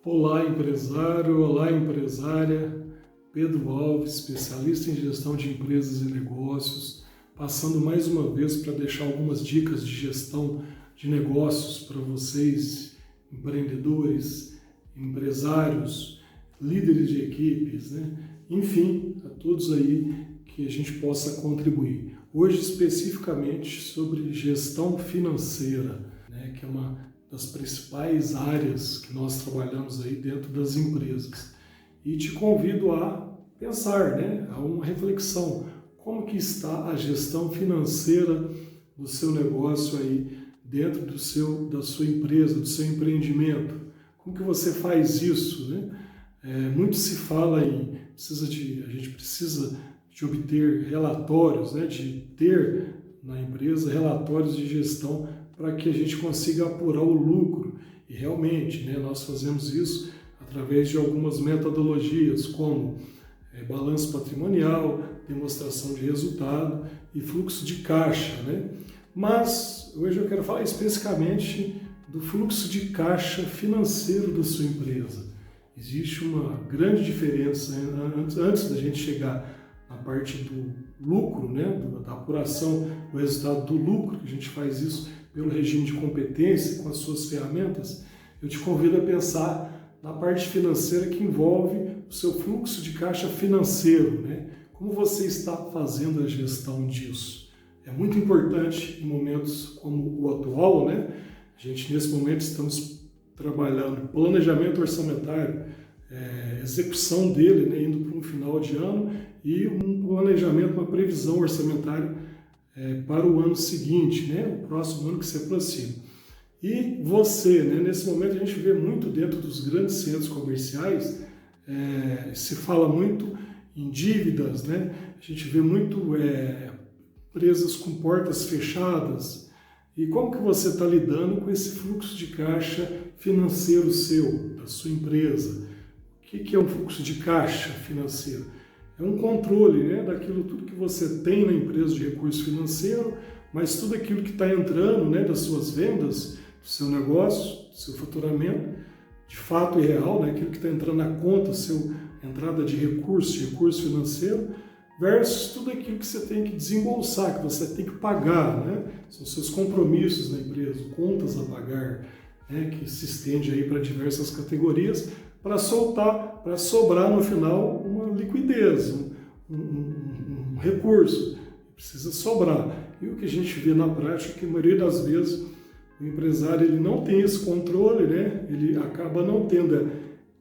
Olá, empresário, olá, empresária. Pedro Alves, especialista em gestão de empresas e negócios, passando mais uma vez para deixar algumas dicas de gestão de negócios para vocês, empreendedores, empresários, líderes de equipes, né? Enfim, a todos aí que a gente possa contribuir. Hoje, especificamente, sobre gestão financeira, né? Que é uma das principais áreas que nós trabalhamos aí dentro das empresas. E te convido a pensar, né? A uma reflexão. Como que está a gestão financeira do seu negócio aí dentro da sua empresa, do seu empreendimento? Como que você faz isso, né? Muito se fala em a gente precisa de obter relatórios, né? De ter na empresa relatórios de gestão para que a gente consiga apurar o lucro. E realmente, né, nós fazemos isso através de algumas metodologias, como balanço patrimonial, demonstração de resultado e fluxo de caixa, né? Mas hoje eu quero falar especificamente do fluxo de caixa financeiro da sua empresa. Existe uma grande diferença antes da gente chegar na parte do lucro, né, da apuração do resultado do lucro, que a gente faz isso pelo regime de competência, com as suas ferramentas. Eu te convido a pensar na parte financeira que envolve o seu fluxo de caixa financeiro, né? Como você está fazendo a gestão disso? É muito importante em momentos como o atual, né? A gente, nesse momento, estamos trabalhando planejamento orçamentário, execução dele, né, indo para um final de ano, e um planejamento, uma previsão orçamentária para o ano seguinte, né, o próximo ano que se aproxima. E você, né, nesse momento a gente vê muito dentro dos grandes centros comerciais, se fala muito em dívidas, né, a gente vê muito empresas com portas fechadas. E como que você está lidando com esse fluxo de caixa financeiro seu, da sua empresa? O que é um fluxo de caixa financeiro? É um controle, né, daquilo tudo que você tem na empresa de recurso financeiro, mas tudo aquilo que está entrando, né, das suas vendas, do seu negócio, do seu faturamento, de fato e real, né, aquilo que está entrando na conta, sua entrada de recurso financeiro, versus tudo aquilo que você tem que desembolsar, que você tem que pagar, né? São seus compromissos na empresa, contas a pagar, né, que se estende aí para diversas categorias, para sobrar no final uma liquidez, um recurso, precisa sobrar. E o que a gente vê na prática é que a maioria das vezes o empresário ele não tem esse controle, né? Ele acaba não tendo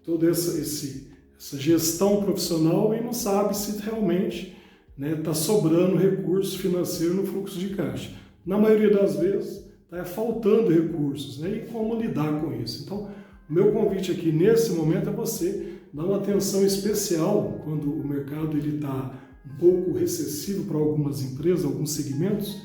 toda essa gestão profissional e não sabe se realmente está sobrando recurso financeiro no fluxo de caixa. Na maioria das vezes está faltando recursos, né? E como lidar com isso? Então, o meu convite aqui nesse momento é você dar uma atenção especial quando o mercado está um pouco recessivo para algumas empresas, alguns segmentos.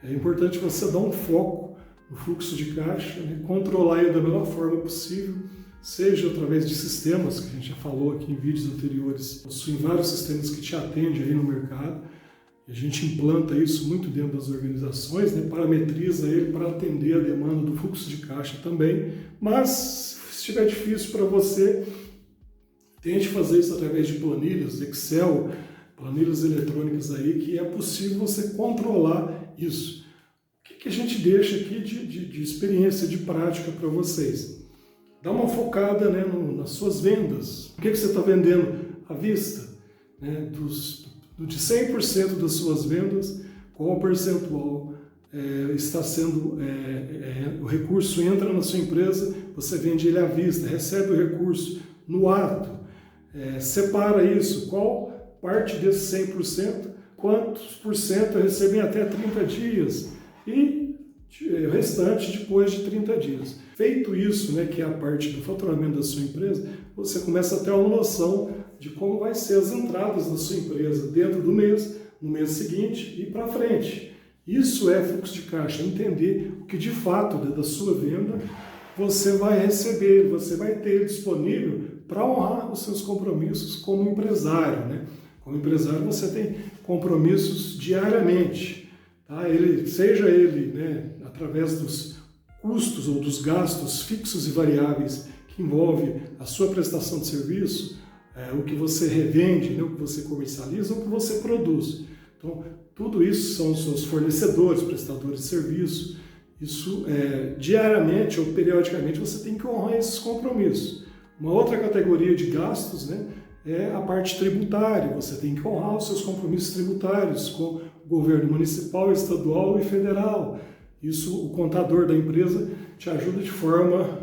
É importante você dar um foco no fluxo de caixa, né? Controlar ele da melhor forma possível, seja através de sistemas, que a gente já falou aqui em vídeos anteriores, possuem vários sistemas que te atendem aí no mercado, e a gente implanta isso muito dentro das organizações, né, parametriza ele para atender a demanda do fluxo de caixa também, mas se estiver difícil para você, tente fazer isso através de planilhas, Excel, planilhas eletrônicas aí, que é possível você controlar isso. O que a gente deixa aqui de experiência, de prática para vocês? Dá uma focada, né, nas suas vendas. O que você está vendendo à vista? Né, de 100% das suas vendas, qual percentual está sendo, o recurso entra na sua empresa, você vende ele à vista, recebe o recurso no ato, separa isso, qual parte desse 100%, quantos por cento recebem até 30 dias e o restante depois de 30 dias. Feito isso, né, que é a parte do faturamento da sua empresa, você começa a ter uma noção de como vai ser as entradas da sua empresa dentro do mês, no mês seguinte e para frente. Isso é fluxo de caixa, entender o que de fato da sua venda você vai receber, você vai ter disponível para honrar os seus compromissos como empresário, né? Como empresário você tem compromissos diariamente, tá? Seja ele, né, através dos custos ou dos gastos fixos e variáveis que envolve a sua prestação de serviço, o que você revende, né, o que você comercializa, o que você produz. Então, tudo isso são os seus fornecedores, prestadores de serviço. Isso, diariamente ou periodicamente, você tem que honrar esses compromissos. Uma outra categoria de gastos, né, é a parte tributária. Você tem que honrar os seus compromissos tributários com o governo municipal, estadual e federal. Isso, o contador da empresa te ajuda de forma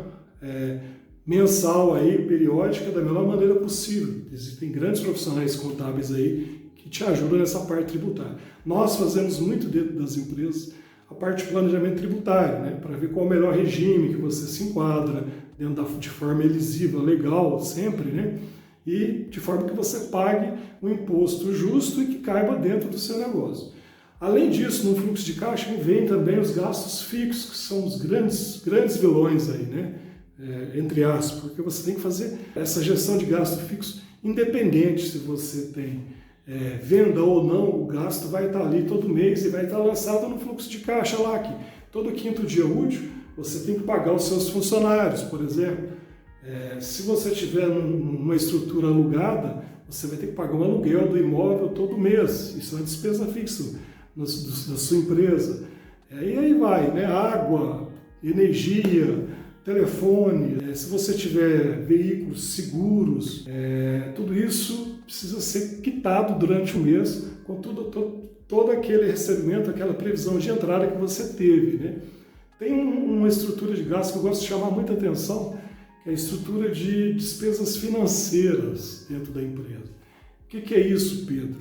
mensal, aí, periódica, da melhor maneira possível. Existem grandes profissionais contábeis aí que te ajudam nessa parte tributária. Nós fazemos muito dentro das empresas a parte de planejamento tributário, né, para ver qual é o melhor regime que você se enquadra, de forma elisiva, legal, sempre, né, e de forma que você pague um imposto justo e que caiba dentro do seu negócio. Além disso, no fluxo de caixa vem também os gastos fixos, que são os grandes vilões aí, né, entre aspas, porque você tem que fazer essa gestão de gasto fixo independente se você tem venda ou não, o gasto vai estar ali todo mês e vai estar lançado no fluxo de caixa lá, que todo quinto dia útil você tem que pagar os seus funcionários, por exemplo. Se você tiver numa estrutura alugada, você vai ter que pagar um aluguel do imóvel todo mês, isso é uma despesa fixa da sua empresa. E aí vai, né? Água, energia, telefone, se você tiver veículos seguros, tudo isso precisa ser quitado durante o mês com todo aquele recebimento, aquela previsão de entrada que você teve, né? Tem uma estrutura de gasto que eu gosto de chamar muita atenção, que é a estrutura de despesas financeiras dentro da empresa. O que é isso, Pedro?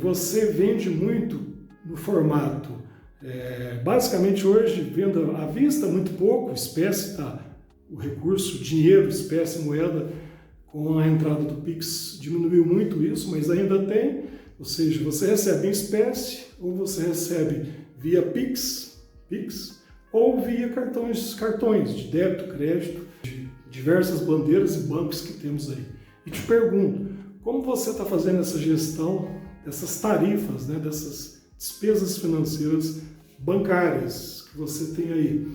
Você vende muito no formato, basicamente hoje, venda à vista, muito pouco, espécie, tá? O recurso, dinheiro, espécie, moeda, com a entrada do Pix diminuiu muito isso, mas ainda tem, ou seja, você recebe em espécie ou você recebe via Pix ou via cartões de débito, crédito, de diversas bandeiras e bancos que temos aí. E te pergunto, como você está fazendo essa gestão dessas tarifas, né, dessas despesas financeiras bancárias que você tem aí?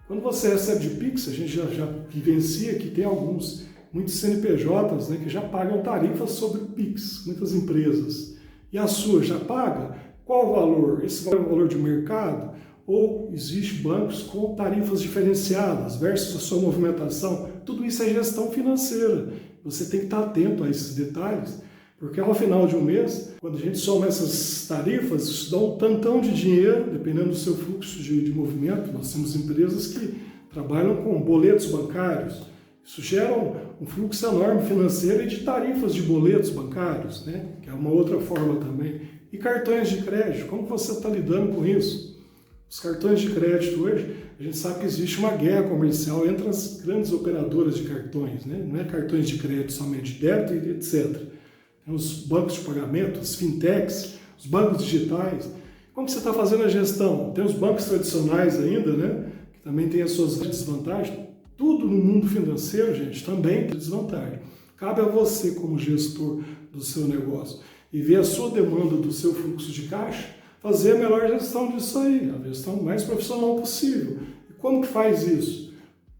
Quando você recebe de Pix, a gente já vivencia que tem muitos CNPJs, né, que já pagam tarifas sobre o Pix, muitas empresas. E a sua já paga? Qual o valor? Esse valor é o valor de mercado? Ou existe bancos com tarifas diferenciadas versus a sua movimentação? Tudo isso é gestão financeira. Você tem que estar atento a esses detalhes, porque ao final de um mês, quando a gente soma essas tarifas, isso dá um tantão de dinheiro, dependendo do seu fluxo de movimento. Nós temos empresas que trabalham com boletos bancários. Isso gera um fluxo enorme financeiro e de tarifas de boletos bancários, né? Que é uma outra forma também. E cartões de crédito, como você está lidando com isso? Os cartões de crédito hoje, a gente sabe que existe uma guerra comercial entre as grandes operadoras de cartões, né? Não é cartões de crédito somente, de débito e etc. Tem os bancos de pagamento, as fintechs, os bancos digitais. Como você está fazendo a gestão? Tem os bancos tradicionais ainda, né? Que também tem as suas desvantagens. Tudo no mundo financeiro, gente, também tem desvantagem. Cabe a você, como gestor do seu negócio, e ver a sua demanda do seu fluxo de caixa, fazer a melhor gestão disso aí, a gestão mais profissional possível. E como que faz isso?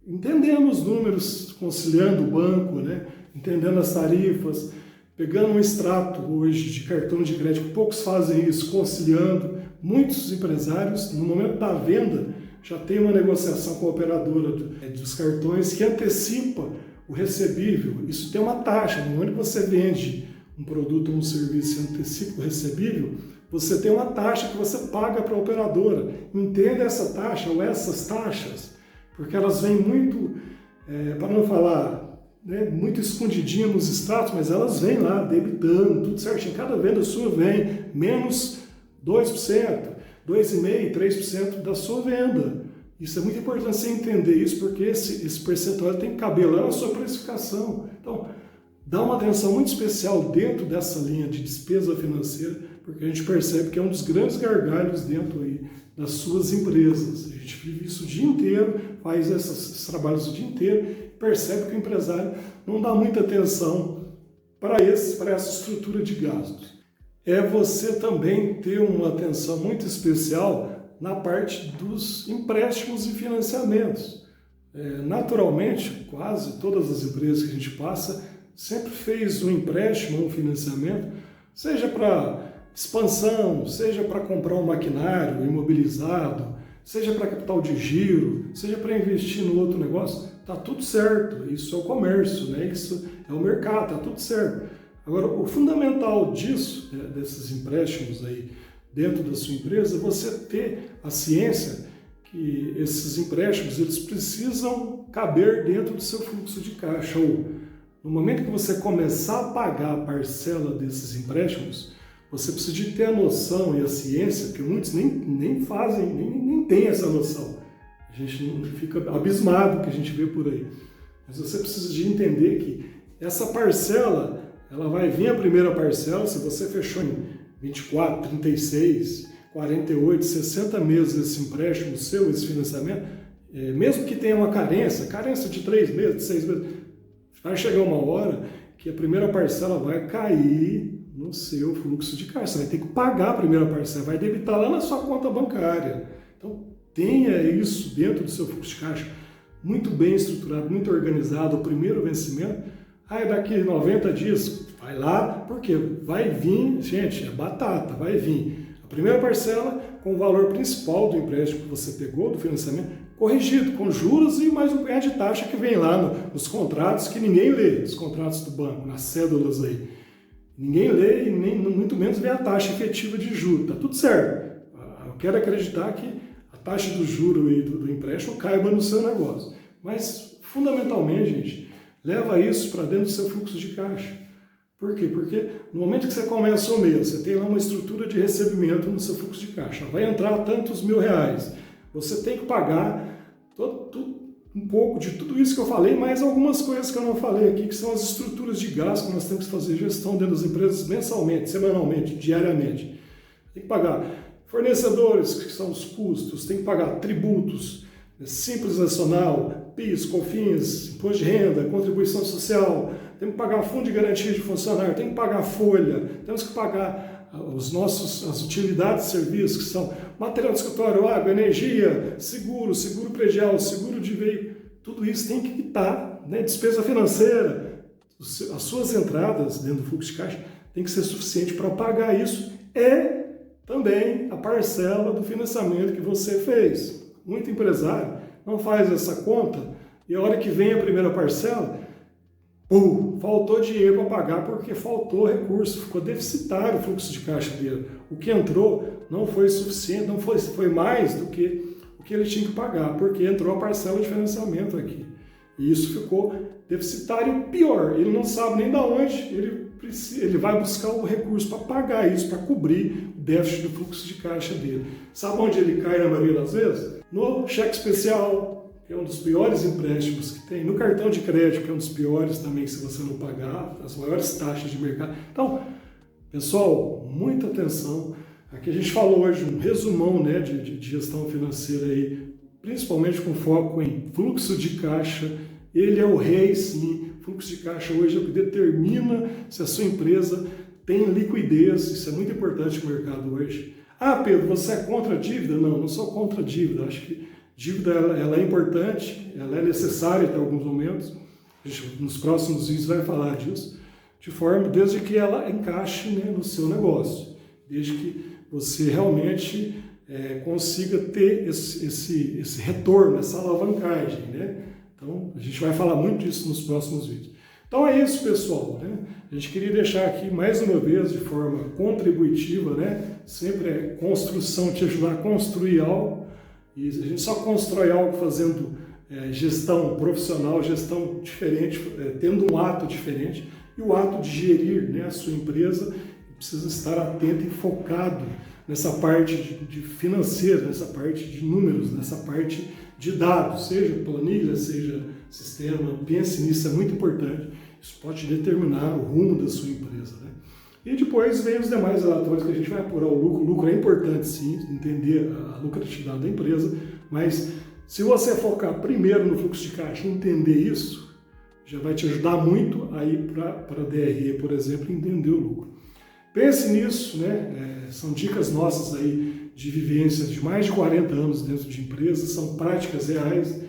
Entendendo os números, conciliando o banco, né? Entendendo as tarifas, pegando um extrato hoje de cartão de crédito, poucos fazem isso, conciliando. Muitos empresários, no momento da venda, já tem uma negociação com a operadora dos cartões que antecipa o recebível. Isso tem uma taxa. No momento que você vende um produto ou um serviço e antecipa o recebível, você tem uma taxa que você paga para a operadora. Entenda essa taxa ou essas taxas, porque elas vêm muito, para não falar, né, muito escondidinha nos extratos, mas elas vêm lá debitando, tudo certinho. Cada venda sua vem menos 2%. 2,5%, 3% da sua venda. Isso é muito importante você entender isso, porque esse percentual tem que caber lá na sua precificação. Então, dá uma atenção muito especial dentro dessa linha de despesa financeira, porque a gente percebe que é um dos grandes gargalhos dentro aí das suas empresas. A gente vive isso o dia inteiro, faz esses trabalhos o dia inteiro, percebe que o empresário não dá muita atenção para essa estrutura de gastos. É você também ter uma atenção muito especial na parte dos empréstimos e financiamentos. Naturalmente, quase todas as empresas que a gente passa sempre fez um empréstimo, um financiamento, seja para expansão, seja para comprar um maquinário imobilizado, seja para capital de giro, seja para investir no outro negócio, tá tudo certo. Isso é o comércio, né? Isso é o mercado, tá tudo certo. Agora, o fundamental disso, desses empréstimos aí dentro da sua empresa, é você ter a ciência que esses empréstimos eles precisam caber dentro do seu fluxo de caixa. Ou no momento que você começar a pagar a parcela desses empréstimos, você precisa de ter a noção e a ciência, porque muitos nem fazem, nem têm essa noção. A gente fica abismado com o que a gente vê por aí. Mas você precisa de entender que essa parcela, ela vai vir a primeira parcela, se você fechou em 24, 36, 48, 60 meses esse empréstimo seu, esse financiamento, mesmo que tenha uma carência de 3 meses, de 6 meses, vai chegar uma hora que a primeira parcela vai cair no seu fluxo de caixa. Você vai ter que pagar a primeira parcela, vai debitar lá na sua conta bancária. Então, tenha isso dentro do seu fluxo de caixa, muito bem estruturado, muito organizado, o primeiro vencimento. Daqui 90 dias, vai lá, porque vai vir, gente, é batata, vai vir. A primeira parcela com o valor principal do empréstimo que você pegou, do financiamento, corrigido, com juros e mais um punhado de taxa que vem lá nos contratos que ninguém lê, os contratos do banco, nas cédulas aí. Ninguém lê e nem, muito menos vê a taxa efetiva de juros. Está tudo certo. Eu quero acreditar que a taxa do juro e do empréstimo caiba no seu negócio. Mas, fundamentalmente, gente, leva isso para dentro do seu fluxo de caixa. Por quê? Porque no momento que você começa o mês, você tem lá uma estrutura de recebimento no seu fluxo de caixa. Vai entrar tantos R$1.000. Você tem que pagar um pouco de tudo isso que eu falei, mais algumas coisas que eu não falei aqui, que são as estruturas de gasto que nós temos que fazer gestão dentro das empresas mensalmente, semanalmente, diariamente. Tem que pagar fornecedores, que são os custos, tem que pagar tributos, Simples Nacional, PIS, COFINS, Imposto de Renda, Contribuição Social, tem que pagar Fundo de Garantia de Funcionário, tem que pagar folha, temos que pagar as utilidades de serviço, que são material de escritório, água, energia, seguro predial, seguro de veículo, tudo isso tem que quitar, né? Despesa financeira, as suas entradas dentro do fluxo de caixa tem que ser suficiente para pagar isso e também a parcela do financiamento que você fez. Muito empresário não faz essa conta e a hora que vem a primeira parcela, faltou dinheiro para pagar porque faltou recurso, ficou deficitário o fluxo de caixa dele. O que entrou não foi suficiente, não foi mais do que o que ele tinha que pagar, porque entrou a parcela de financiamento aqui. E isso ficou deficitário. Pior, ele não sabe nem de onde ele vai buscar o recurso para pagar isso, para cobrir o déficit do fluxo de caixa dele. Sabe onde ele cai na maioria das vezes? No cheque especial, que é um dos piores empréstimos que tem, no cartão de crédito, que é um dos piores também, se você não pagar, as maiores taxas de mercado. Então, pessoal, muita atenção. Aqui a gente falou hoje um resumão, né, de gestão financeira, aí, principalmente com foco em fluxo de caixa. Ele é o rei, sim. Fluxo de caixa hoje é o que determina se a sua empresa tem liquidez. Isso é muito importante no mercado hoje. Pedro, você é contra a dívida? Não sou contra a dívida. Acho que dívida ela é importante, ela é necessária até alguns momentos. A gente, nos próximos vídeos vai falar disso, desde que ela encaixe, né, no seu negócio, desde que você realmente consiga ter esse retorno, essa alavancagem, né? Então, a gente vai falar muito disso nos próximos vídeos. Então é isso, pessoal, né? A gente queria deixar aqui mais uma vez de forma contributiva, né? Sempre é construção, te ajudar a construir algo. E a gente só constrói algo fazendo gestão profissional, gestão diferente, tendo um ato diferente. E o ato de gerir, né, a sua empresa precisa estar atento e focado nessa parte de financeira, nessa parte de números, nessa parte de dados, seja planilha, seja sistema. Pense nisso, é muito importante. Isso pode determinar o rumo da sua empresa, né? E depois vem os demais relatórios que a gente vai apurar o lucro. O lucro é importante, sim, entender a lucratividade da empresa, mas se você focar primeiro no fluxo de caixa e entender isso, já vai te ajudar muito a ir para a DRE, por exemplo, e entender o lucro. Pense nisso, né? São dicas nossas aí de vivência de mais de 40 anos dentro de empresas, são práticas reais.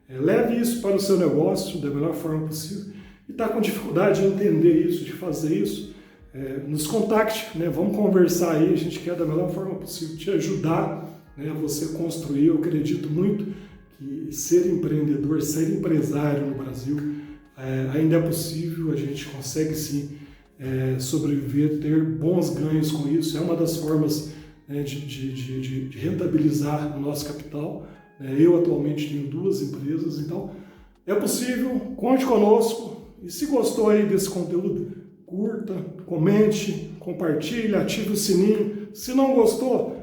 Leve isso para o seu negócio da melhor forma possível. E está com dificuldade de entender isso, de fazer isso, nos contacte, né? Vamos conversar aí, a gente quer da melhor forma possível te ajudar, né, a você construir. Eu acredito muito que ser empreendedor, ser empresário no Brasil ainda é possível, a gente consegue sim sobreviver, ter bons ganhos com isso. É uma das formas, né, de rentabilizar o nosso capital. Eu atualmente tenho 2 empresas, então é possível, conte conosco. E se gostou aí desse conteúdo, curta, comente, compartilhe, ative o sininho. Se não gostou,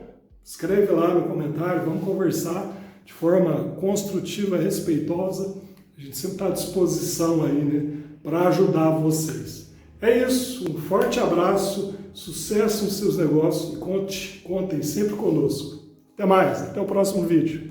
escreve lá no comentário, vamos conversar de forma construtiva, respeitosa. A gente sempre está à disposição aí, né, para ajudar vocês. É isso, um forte abraço, sucesso nos seus negócios e contem sempre conosco. Até mais, até o próximo vídeo.